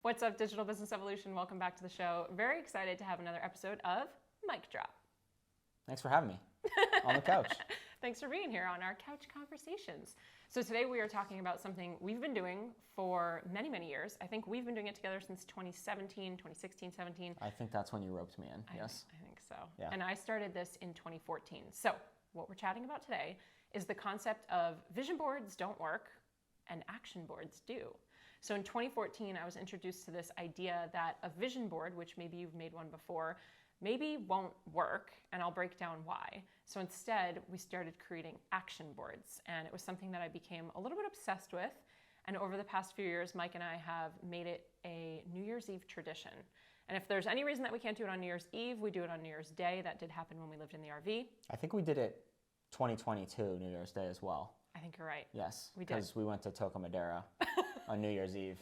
What's up, Digital Business Evolution? Welcome back to the show. Very excited to have another episode of Mic Drop. Thanks for having me on the couch. Thanks for being here on our Couch Conversations. So today we are talking about something we've been doing for many, many years. I think we've been doing it together since 2017, 2016, 17. I think that's when you roped me in, yes. I think so. Yeah. And I started this in 2014. So what we're chatting about today is the concept of vision boards don't work and action boards do. So in 2014, I was introduced to this idea that a vision board, which maybe you've made one before, maybe won't work, and I'll break down why. So instead, we started creating action boards, and it was something that I became a little bit obsessed with. And over the past few years, Mike and I have made it a New Year's Eve tradition. And if there's any reason that we can't do it on New Year's Eve, we do it on New Year's Day. That did happen when we lived in the RV. I think we did it 2022, New Year's Day as well. I think you're right. Yes, we did. Because we went to Toca Madera on New Year's Eve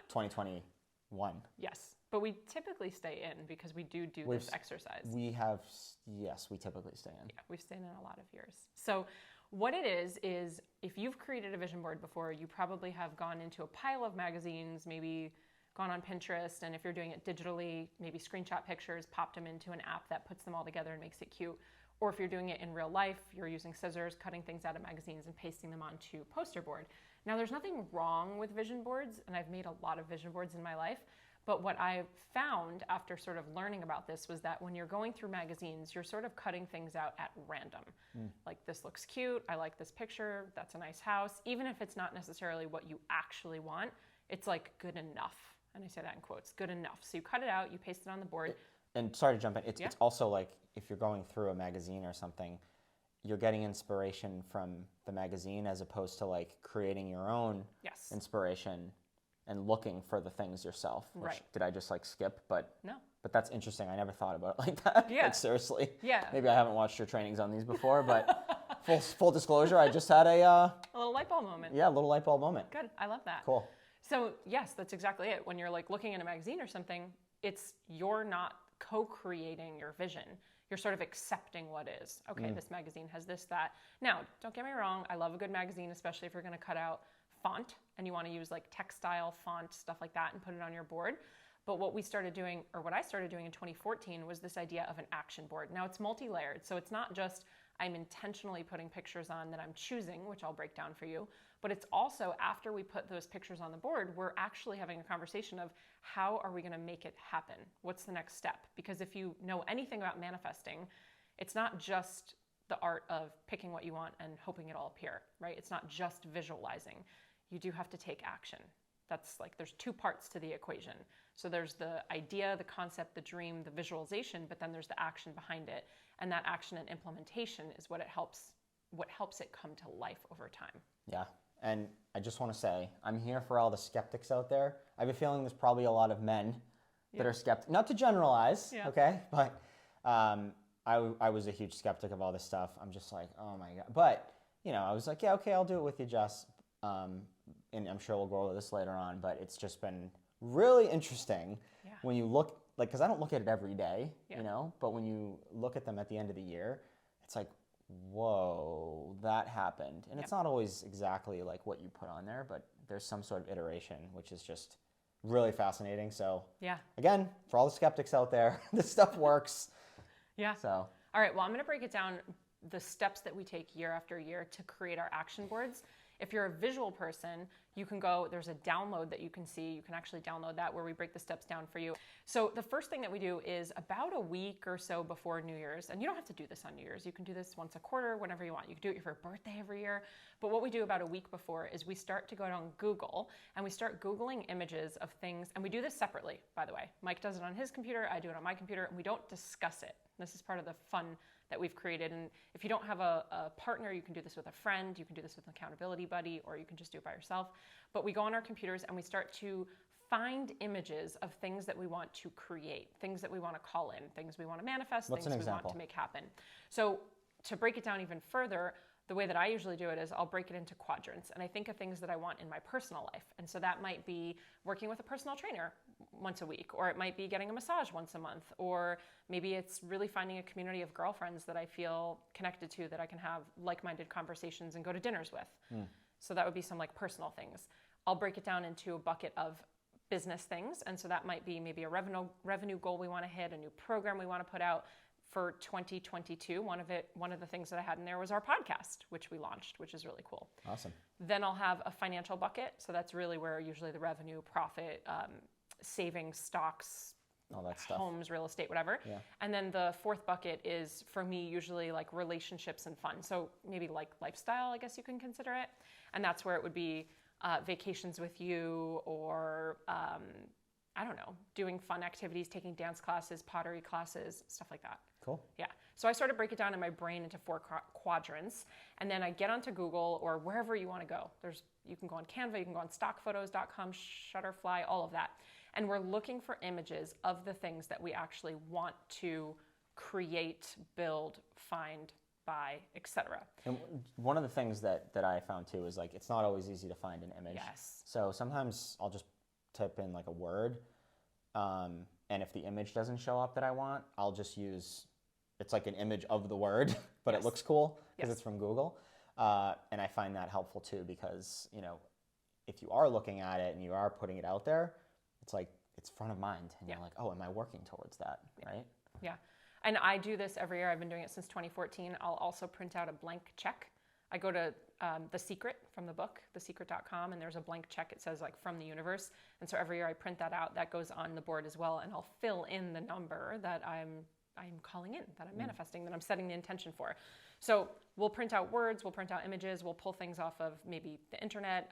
2021. Yes, but we typically stay in because we do this exercise. We have, yes, we typically stay in. Yeah, we've stayed in a lot of years. So what it is if you've created a vision board before, you probably have gone into a pile of magazines, maybe gone on Pinterest, and if you're doing it digitally, maybe screenshot pictures, popped them into an app that puts them all together and makes it cute. Or if you're doing it in real life, you're using scissors, cutting things out of magazines and pasting them onto poster board. Now, there's nothing wrong with vision boards, and I've made a lot of vision boards in my life, but what I found after sort of learning about this was that when you're going through magazines, you're sort of cutting things out at random. Like, this looks cute, I like this picture, that's a nice house. Even if it's not necessarily what you actually want, it's like good enough. And I say that in quotes, good enough. So you cut it out, you paste it on the board. And sorry to jump in, it's also like if you're going through a magazine or something, you're getting inspiration from the magazine as opposed to like creating your own inspiration and looking for the things yourself. Which, did I just like skip? But no. But that's interesting. I never thought about it like that. Yeah. Like, seriously. Yeah. Maybe I haven't watched your trainings on these before, but full disclosure, I just had a little light bulb moment. Yeah, a little light bulb moment. Good. I love that. Cool. So yes, that's exactly it. When you're like looking in a magazine or something, you're not co-creating your vision. You're sort of accepting what is. Okay, this magazine has this, that. Now, don't get me wrong, I love a good magazine, especially if you're gonna cut out font and you wanna use like textile font, stuff like that, and put it on your board. But what we started doing, or what I started doing in 2014, was this idea of an action board. Now, it's multi-layered, so it's not just I'm intentionally putting pictures on that I'm choosing, which I'll break down for you, but it's also after we put those pictures on the board, we're actually having a conversation of how are we gonna make it happen? What's the next step? Because if you know anything about manifesting, it's not just the art of picking what you want and hoping it'll appear, right? It's not just visualizing. You do have to take action. That's like, there's two parts to the equation. So there's the idea, the concept, the dream, the visualization, but then there's the action behind it. And that action and implementation is what helps it come to life over time. Yeah. And I just want to say, I'm here for all the skeptics out there. I have a feeling there's probably a lot of men that are skeptics. Not to generalize, okay? But I was a huge skeptic of all this stuff. I'm just like, oh my God. But, I was like, yeah, okay, I'll do it with you, Jess. And I'm sure we'll go over this later on, but it's just been really interesting when you look, like, because I don't look at it every day, but when you look at them at the end of the year, it's like, whoa, that happened. And it's not always exactly like what you put on there, but there's some sort of iteration, which is just really fascinating. So again, for all the skeptics out there, this stuff works. Yeah. So. All right, well, I'm going to break it down, the steps that we take year after year to create our action boards. If you're a visual person, you can go, there's a download that you can see. You can actually download that where we break the steps down for you. So the first thing that we do is about a week or so before New Year's, and you don't have to do this on New Year's. You can do this once a quarter, whenever you want. You can do it for a birthday every year. But what we do about a week before is we start to go on Google and we start Googling images of things. And we do this separately, by the way. Mike does it on his computer, I do it on my computer, and we don't discuss it. This is part of the fun that we've created. And if you don't have a partner, you can do this with a friend, you can do this with an accountability buddy, or you can just do it by yourself. But we go on our computers and we start to find images of things that we want to create, things that we want to call in, things we want to manifest, things we want to make happen. So to break it down even further, the way that I usually do it is I'll break it into quadrants, and I think of things that I want in my personal life. And so that might be working with a personal trainer once a week, or it might be getting a massage once a month, or maybe it's really finding a community of girlfriends that I feel connected to, that I can have like-minded conversations and go to dinners with. So that would be some like personal things. I'll break it down into a bucket of business things. And so that might be maybe a revenue goal we want to hit, a new program we want to put out for 2022. One of the things that I had in there was our podcast, which we launched, which is really cool. Awesome. Then I'll have a financial bucket. So that's really where usually the revenue, profit, savings, stocks, all that stuff, homes, real estate, whatever. Yeah. And then the fourth bucket is for me usually like relationships and fun. So maybe like lifestyle, I guess you can consider it. And that's where it would be vacations with you, or I don't know, doing fun activities, taking dance classes, pottery classes, stuff like that. Cool. Yeah. So I sort of break it down in my brain into 4 quadrants, and then I get onto Google or wherever you want to go. You can go on Canva, you can go on stockphotos.com, Shutterfly, all of that. And we're looking for images of the things that we actually want to create, build, find, buy, etc. And one of the things that I found too is like it's not always easy to find an image. Yes. So sometimes I'll just type in like a word, and if the image doesn't show up that I want, I'll just use, it's like an image of the word, but Yes. it looks cool because Yes. it's from Google. And I find that helpful too because, you know, if you are looking at it and you are putting it out there, it's like it's front of mind and you're like, oh, am I working towards that, right? Yeah. And I do this every year. I've been doing it since 2014. I'll also print out a blank check. I go to The Secret from the book, thesecret.com, and there's a blank check. It says like from the universe. And so every year I print that out. That goes on the board as well. And I'll fill in the number that I'm calling in, that I'm manifesting, that I'm setting the intention for. So we'll print out words, we'll print out images, we'll pull things off of maybe the internet,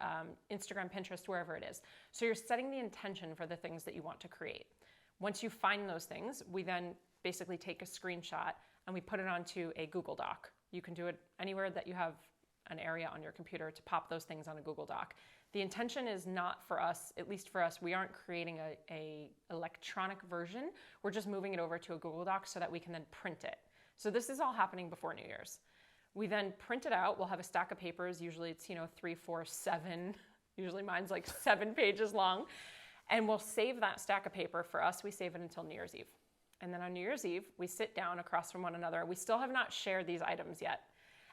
Instagram, Pinterest, wherever it is. So you're setting the intention for the things that you want to create. Once you find those things, we then basically take a screenshot and we put it onto a Google Doc. You can do it anywhere that you have an area on your computer to pop those things on a Google Doc. The intention is not for us, at least for us, we aren't creating a electronic version. We're just moving it over to a Google Doc so that we can then print it. So this is all happening before New Year's. We then print it out. We'll have a stack of papers. Usually it's, 3, 4, 7. Usually mine's like 7 pages long. And we'll save that stack of paper. For us, we save it until New Year's Eve. And then on New Year's Eve, we sit down across from one another. We still have not shared these items yet.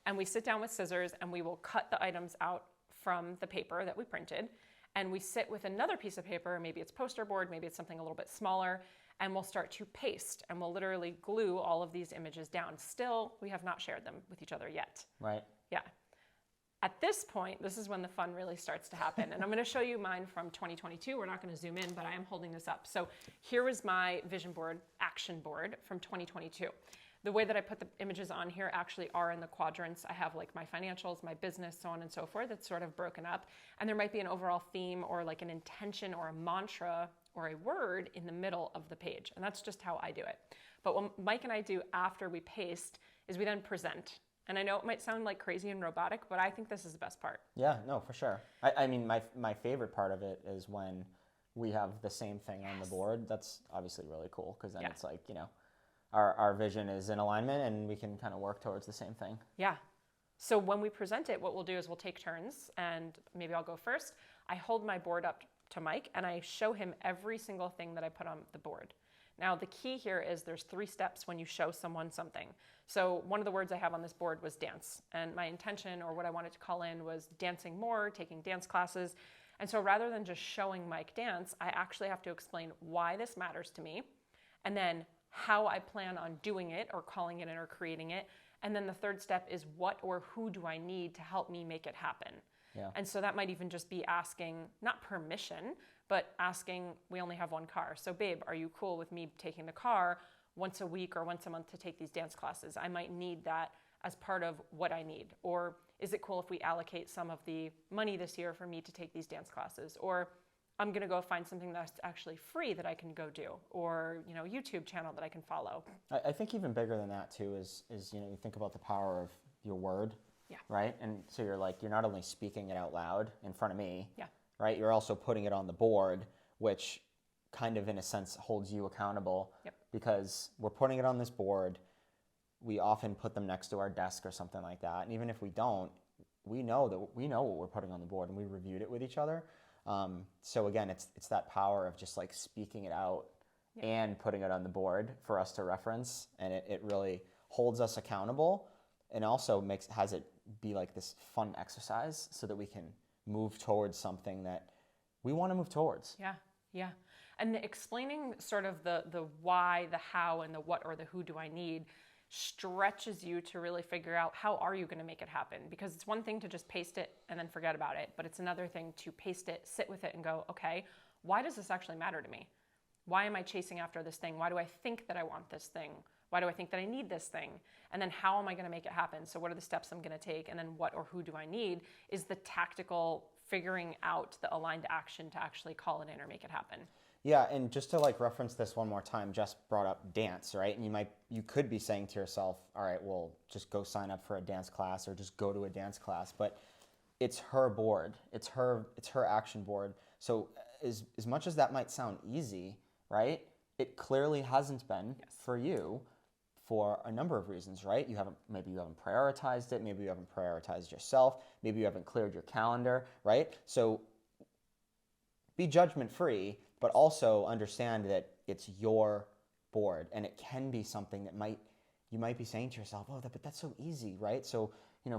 And we sit down with scissors and we will cut the items out from the paper that we printed. And we sit with another piece of paper, maybe it's poster board, maybe it's something a little bit smaller, and we'll start to paste and we'll literally glue all of these images down. Still, we have not shared them with each other yet. Right. Yeah. At this point, this is when the fun really starts to happen. And I'm going to show you mine from 2022. We're not going to zoom in, but I am holding this up. So here was my vision board, action board from 2022. The way that I put the images on here actually are in the quadrants. I have like my financials, my business, so on and so forth. It's sort of broken up. And there might be an overall theme or like an intention or a mantra or a word in the middle of the page. And that's just how I do it. But what Mike and I do after we paste is we then present. And I know it might sound like crazy and robotic, but I think this is the best part. Yeah, no, for sure. I mean, my favorite part of it is when we have the same thing on the board. That's obviously really cool because then it's like, our vision is in alignment and we can kind of work towards the same thing. Yeah. So when we present it, what we'll do is we'll take turns and maybe I'll go first. I hold my board up to Mike and I show him every single thing that I put on the board. Now, the key here is there's 3 steps when you show someone something. So one of the words I have on this board was dance. And my intention or what I wanted to call in was dancing more, taking dance classes. And so rather than just showing Mike dance, I actually have to explain why this matters to me and then how I plan on doing it or calling it in or creating it. And then the third step is what or who do I need to help me make it happen? Yeah. And so that might even just be asking, not permission, but asking, we only have one car. So babe, are you cool with me taking the car once a week or once a month to take these dance classes? I might need that as part of what I need. Or is it cool if we allocate some of the money this year for me to take these dance classes? Or I'm gonna go find something that's actually free that I can go do, or YouTube channel that I can follow. I think even bigger than that too is you think about the power of your word, right? And so you're not only speaking it out loud in front of me, right? You're also putting it on the board, which kind of in a sense holds you accountable because we're putting it on this board. We often put them next to our desk or something like that, and even if we don't, we know what we're putting on the board, and we reviewed it with each other. So again, it's that power of just like speaking it out and putting it on the board for us to reference, and it really holds us accountable, and also has it be like this fun exercise so that we can move towards something that we want to move towards. Yeah. Yeah. And explaining sort of the why, the how, and the what or the who do I need stretches you to really figure out how are you going to make it happen. Because it's one thing to just paste it and then forget about it, but it's another thing to paste it, sit with it, and go, okay, why does this actually matter to me? Why am I chasing after this thing? Why do I think that I want this thing? Why do I think that I need this thing? And then how am I going to make it happen? So what are the steps I'm going to take? And then what or who do I need is the tactical figuring out the aligned action to actually call it in or make it happen. Yeah, and just to like reference this one more time, Jess brought up dance, right? And you could be saying to yourself, all right, well, just go sign up for a dance class or just go to a dance class. But it's her board. It's her action board. So as much as that might sound easy, right? It clearly hasn't been for you for a number of reasons, right? Maybe you haven't prioritized it, maybe you haven't prioritized yourself, maybe you haven't cleared your calendar, right? So be judgment free, but also understand that it's your board and it can be something that you might be saying to yourself, oh, but that's so easy, right? So,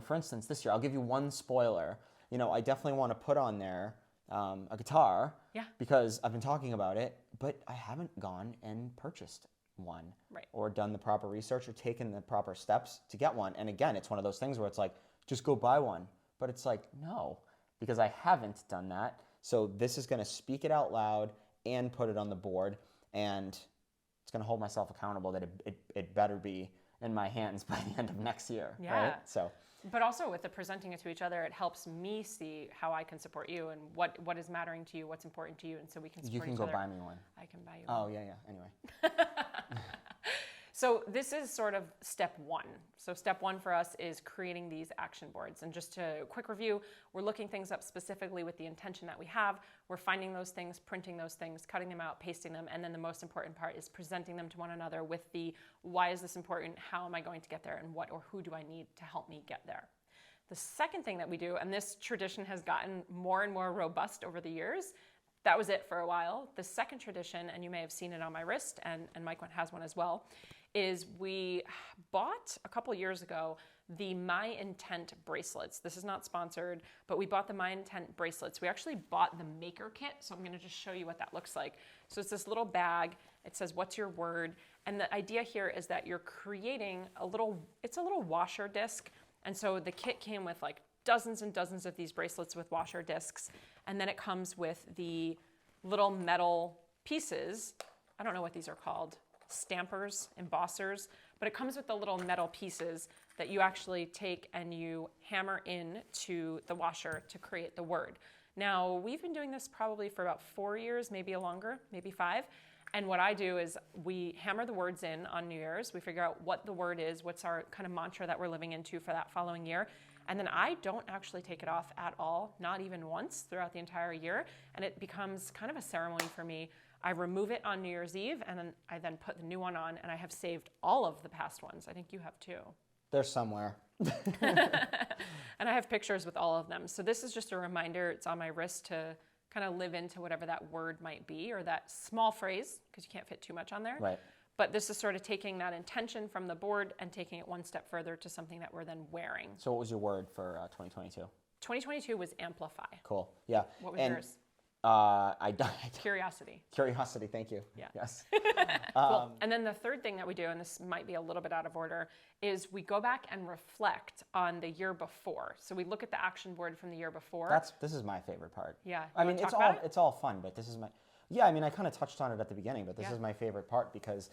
for instance, this year, I'll give you one spoiler. I definitely want to put on there a guitar because I've been talking about it, but I haven't gone and purchased one or done the proper research or taken the proper steps to get one. And again, it's one of those things where it's like, just go buy one. But it's like, no, because I haven't done that. So this is going to speak it out loud and put it on the board, and it's going to hold myself accountable that it better be in my hands by the end of next year. Yeah. Right? So. But also with the presenting it to each other, it helps me see how I can support you and what is mattering to you, what's important to you, and so we can support each other. You can go buy me one. I can buy you one. Oh, yeah. Anyway. So this is sort of step one. So step one for us is creating these action boards. And just to quick review, we're looking things up specifically with the intention that we have. We're finding those things, printing those things, cutting them out, pasting them, and then the most important part is presenting them to one another with the why is this important, how am I going to get there, and what or who do I need to help me get there. The second thing that we do, and this tradition has gotten more and more robust over the years, that was it for a while. The second tradition, and you may have seen it on my wrist, and Mike has one as well, is we bought a couple years ago the My Intent bracelets. This is not sponsored, but we bought the My Intent bracelets. We actually bought the maker kit, so I'm gonna just show you what that looks like. So it's this little bag. It says, what's your word? And the idea here is that you're creating it's a little washer disc. And so the kit came with like dozens and dozens of these bracelets with washer discs. And then it comes with the little metal pieces. I don't know what these are called. Stampers, embossers, but it comes with the little metal pieces that you actually take and you hammer in to the washer to create the word. Now, we've been doing this probably for about 4 years, maybe longer, maybe 5. And what I do is we hammer the words in on New Year's. We figure out what the word is, what's our kind of mantra that we're living into for that following year. And then I don't actually take it off at all, not even once throughout the entire year. And it becomes kind of a ceremony for me. I remove it on New Year's Eve, and then I put the new one on, and I have saved all of the past ones. I think you have too. They're somewhere. And I have pictures with all of them. So this is just a reminder. It's on my wrist to kind of live into whatever that word might be, or that small phrase, because you can't fit too much on there. Right. But this is sort of taking that intention from the board and taking it one step further to something that we're then wearing. So what was your word for 2022? 2022 was amplify. Cool. Yeah. What was yours? Curiosity. Curiosity, thank you. Yeah. Yes. Cool. And then the third thing that we do, and this might be a little bit out of order, is we go back and reflect on the year before. So we look at the action board from the year before. This is my favorite part. Yeah. I mean, it's all fun, but this is my. Yeah, I mean, I kind of touched on it at the beginning, but this is my favorite part because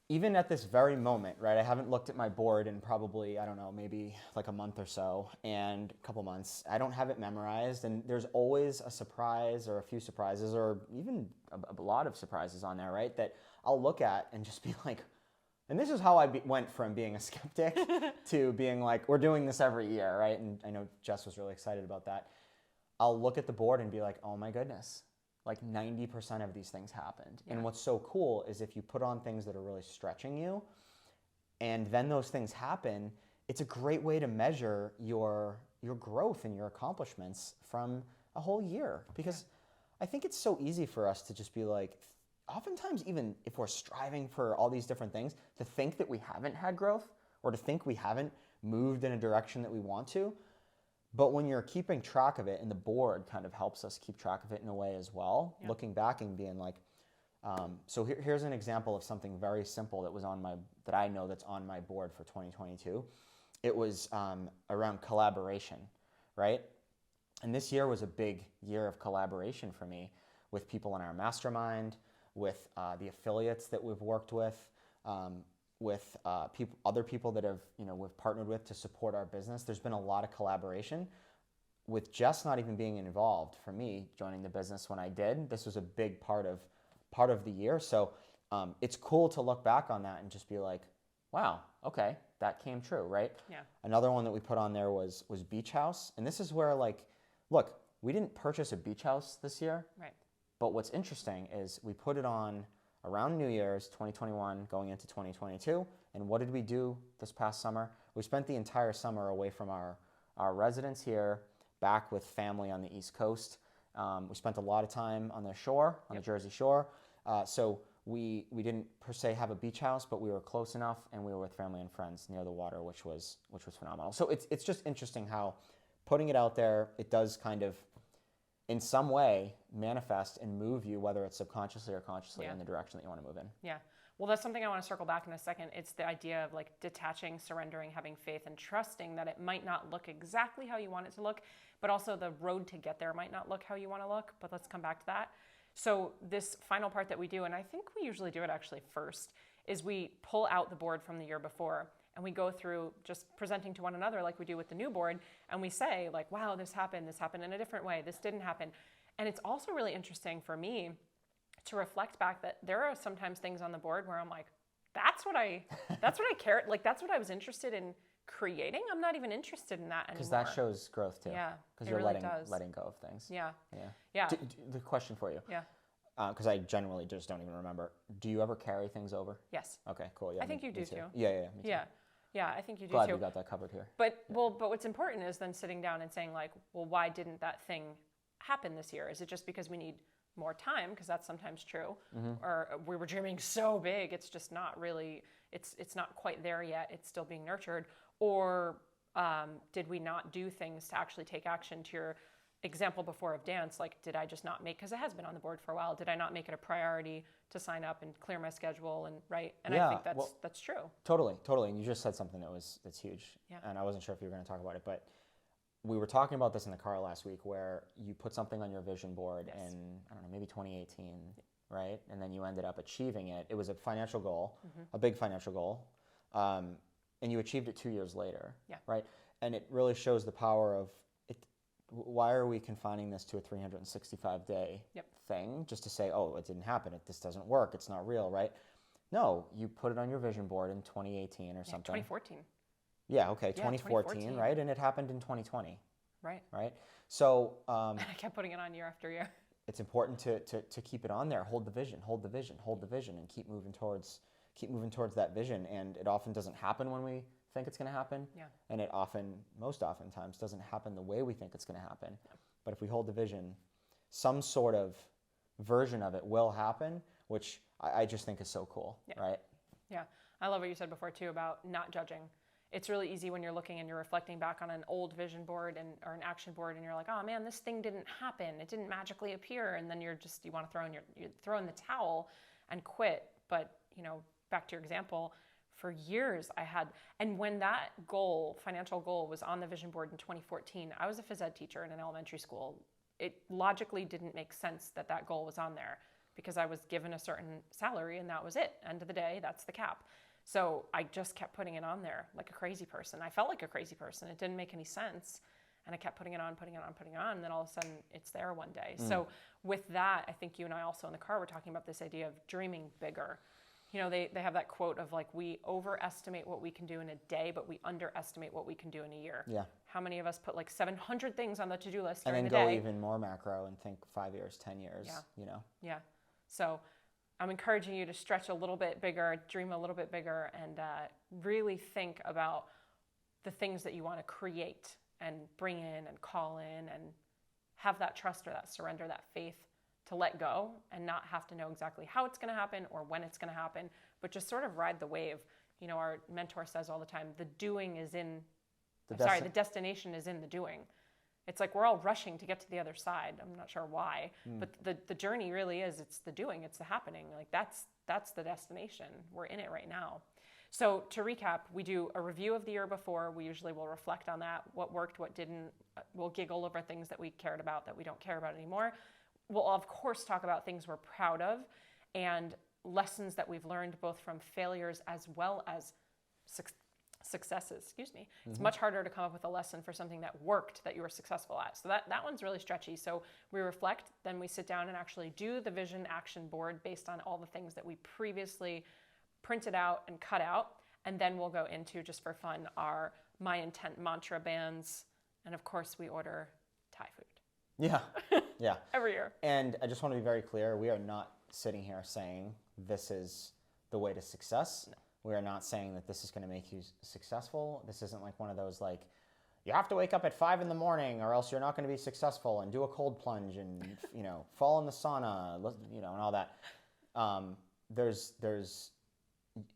even at this very moment, right, I haven't looked at my board in probably, I don't know, maybe like a month or so, and a couple months. I don't have it memorized, and there's always a surprise or a few surprises or even a lot of surprises on there, right, that I'll look at and just be like, and this is how I went from being a skeptic to being like, we're doing this every year, right, and I know Jess was really excited about that. I'll look at the board and be like, oh my goodness. Like 90% of these things happened. Yeah. And what's so cool is if you put on things that are really stretching you, and then those things happen, it's a great way to measure your growth and your accomplishments from a whole year. Because I think it's so easy for us to just be like, oftentimes even if we're striving for all these different things, to think that we haven't had growth or to think we haven't moved in a direction that we want to. But when you're keeping track of it, and the board kind of helps us keep track of it in a way as well, looking back and being like, so here's an example of something very simple that was that I know that's on my board for 2022. It was around collaboration, right? And this year was a big year of collaboration for me with people in our mastermind, with the affiliates that we've worked with other people that we've partnered with to support our business. There's been a lot of collaboration. With Jess not even being involved, for me joining the business when I did, this was a big part of the year. So it's cool to look back on that and just be like, wow, okay, that came true, right? Yeah. Another one that we put on there was Beach House. And this is where, like, look, we didn't purchase a beach house this year. Right. But what's interesting is we put it on around New Year's 2021 going into 2022. And what did we do this past summer? We spent the entire summer away from our residence here, back with family on the East Coast. We spent a lot of time on the shore, on the Jersey Shore. So we didn't per se have a beach house, but we were close enough, and we were with family and friends near the water, which was phenomenal. So it's just interesting how putting it out there, it does kind of, in some way, manifest and move you, whether it's subconsciously or consciously, in the direction that you want to move in. Yeah. Well, that's something I want to circle back in a second. It's the idea of like detaching, surrendering, having faith, and trusting that it might not look exactly how you want it to look, but also the road to get there might not look how you want to look. But let's come back to that. So this final part that we do, and I think we usually do it actually first, is we pull out the board from the year before and we go through just presenting to one another like we do with the new board, and we say like, wow, this happened in a different way, this didn't happen. And it's also really interesting for me to reflect back that there are sometimes things on the board where I'm like, that's what I cared, like that's what I was interested in creating. I'm not even interested in that anymore. Because that shows growth too. Yeah, because you're really letting go of things. Yeah. Yeah. Yeah. The question for you. Yeah. Because I generally just don't even remember. Do you ever carry things over? Yes. Okay, cool. Yeah, I think you do too. Yeah, me too. Yeah. Yeah, I think you do Glad too. we got that covered here. But what's important is then sitting down and saying like, well, why didn't that thing happen this year? Is it just because we need more time? Because that's sometimes true. Or we were dreaming so big, it's just not really, it's not quite there yet. It's still being nurtured. Or did we not do things to actually take action? To your example before of dance, like, did I just not make, because it has been on the board for a while, did I not make it a priority to sign up and clear my schedule and right? And I think that's true. Totally. And you just said something that's huge. Yeah. And I wasn't sure if you were going to talk about it, but we were talking about this in the car last week, where you put something on your vision board in, I don't know, maybe 2018, right? And then you ended up achieving it. It was a financial goal, a big financial goal. And you achieved it 2 years later, right? And it really shows the power of it. Why are we confining this to a 365-day thing just to say, oh, it didn't happen, this doesn't work, it's not real, right? No, you put it on your vision board in 2018 or something. 2014. Yeah, okay, 2014, right? And it happened in 2020. Right. So I kept putting it on year after year. It's important to keep it on there. Hold the vision, and keep moving towards that vision. And it often doesn't happen when we think it's going to happen. Yeah. And it most oftentimes doesn't happen the way we think it's going to happen. Yeah. But if we hold the vision, some sort of version of it will happen, which I just think is so cool, right? Yeah. I love what you said before too about not judging. It's really easy when you're looking and you're reflecting back on an old vision board or an action board, and you're like, oh man, this thing didn't happen. It didn't magically appear. And then you want to throw in the towel and quit. But, back to your example, for years and when that financial goal was on the vision board in 2014, I was a phys ed teacher in an elementary school. It logically didn't make sense that goal was on there because I was given a certain salary and that was it. End of the day, that's the cap. So I just kept putting it on there like a crazy person. I felt like a crazy person. It didn't make any sense. And I kept putting it on. And then all of a sudden it's there one day. So with that, I think you and I also in the car were talking about this idea of dreaming bigger. They have that quote of like, we overestimate what we can do in a day, but we underestimate what we can do in a year. Yeah. How many of us put like 700 things on the to-do list during the day? And then go even more macro and think 5 years, 10 years, Yeah. So I'm encouraging you to stretch a little bit bigger, dream a little bit bigger, and really think about the things that you want to create and bring in and call in and have that trust or that surrender, that faith to let go and not have to know exactly how it's going to happen or when it's going to happen, but just sort of ride the wave. Our mentor says all the time, the destination is in the doing. It's like we're all rushing to get to the other side. I'm not sure why, but the journey really is, it's the doing, it's the happening. Like that's the destination. We're in it right now. So to recap, we do a review of the year before. We usually will reflect on that, what worked, what didn't. We'll giggle over things that we cared about that we don't care about anymore. We'll of course talk about things we're proud of and lessons that we've learned both from failures as well as successes. Excuse me. It's much harder to come up with a lesson for something that worked that you were successful at. So that one's really stretchy. So we reflect, then we sit down and actually do the vision action board based on all the things that we previously printed out and cut out. And then we'll go into, just for fun, our My Intent mantra bands. And of course we order Thai food. Yeah. Yeah. Every year. And I just want to be very clear. We are not sitting here saying this is the way to success. No. We are not saying that this is going to make you successful. This isn't like one of those like, you have to wake up at 5 a.m. or else you're not going to be successful, and do a cold plunge and, fall in the sauna, and all that.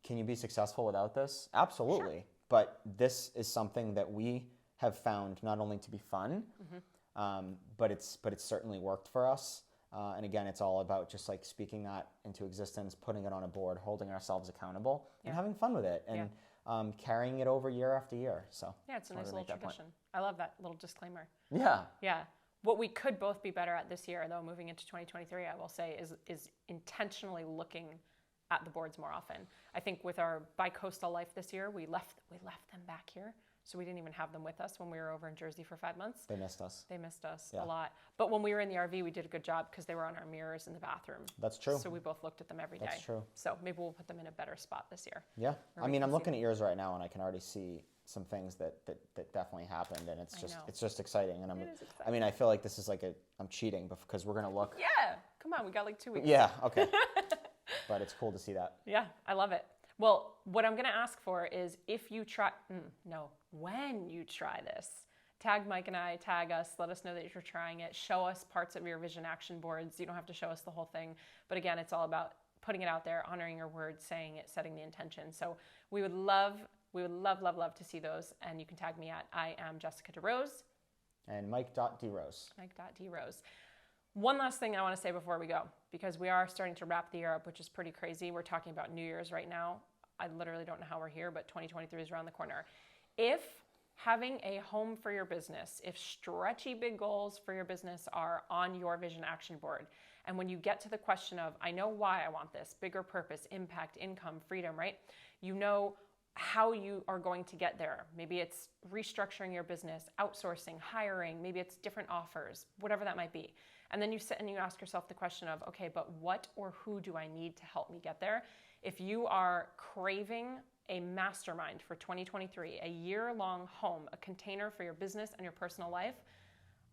Can you be successful without this? Absolutely. Sure. But this is something that we have found not only to be fun, but it's certainly worked for us. And again, it's all about just like speaking that into existence, putting it on a board, holding ourselves accountable, and having fun with it, and carrying it over year after year. So yeah, it's a nice little tradition. I love that little disclaimer. Yeah. Yeah. What we could both be better at this year, though, moving into 2023, I will say, is intentionally looking at the boards more often. I think with our bi-coastal life this year, we left them back here. So we didn't even have them with us when we were over in Jersey for 5 months. They missed us. A lot. But when we were in the RV, we did a good job because they were on our mirrors in the bathroom. That's true. So we both looked at them every day. That's true. So maybe we'll put them in a better spot this year. Yeah. I mean, I'm looking at yours right now, and I can already see some things that definitely happened, and it's just exciting. And I feel like this is like I'm cheating because we're gonna look. Yeah. Come on, we got like 2 weeks. Yeah. Okay. But it's cool to see that. Yeah, I love it. Well, what I'm going to ask for is when you try this, tag Mike and I, tag us, let us know that you're trying it, show us parts of your vision action boards. You don't have to show us the whole thing. But again, it's all about putting it out there, honoring your word, saying it, setting the intention. So we would love to see those. And you can tag me at I am Jessica DeRose. And Mike.DeRose. Mike.DeRose. One last thing I want to say before we go, because we are starting to wrap the year up, which is pretty crazy. We're talking about New Year's right now. I literally don't know how we're here, but 2023 is around the corner. If having a home for your business, if stretchy big goals for your business are on your vision action board, and when you get to the question of, I know why I want this, bigger purpose, impact, income, freedom, right? You know how you are going to get there. Maybe it's restructuring your business, outsourcing, hiring, maybe it's different offers, whatever that might be. And then you sit and you ask yourself the question of, okay, but what or who do I need to help me get there? If you are craving a mastermind for 2023, a year-long home, a container for your business and your personal life,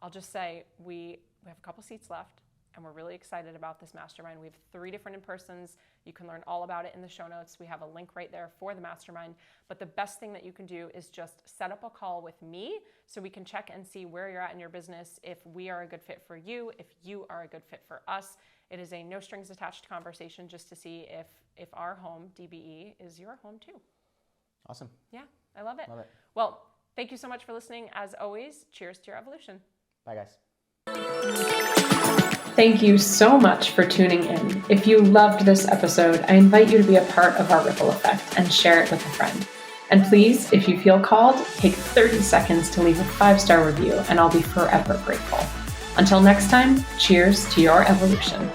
I'll just say we have a couple seats left, and we're really excited about this mastermind. We have 3 different in-persons. You can learn all about it in the show notes. We have a link right there for the mastermind. But the best thing that you can do is just set up a call with me so we can check and see where you're at in your business, if we are a good fit for you, if you are a good fit for us. It is a no strings attached conversation just to see if our home, DBE, is your home too. Awesome. Yeah, I love it. Love it. Well, thank you so much for listening. As always, cheers to your evolution. Bye, guys. Thank you so much for tuning in. If you loved this episode, I invite you to be a part of our ripple effect and share it with a friend. And please, if you feel called, take 30 seconds to leave a 5-star review, and I'll be forever grateful. Until next time, cheers to your evolution.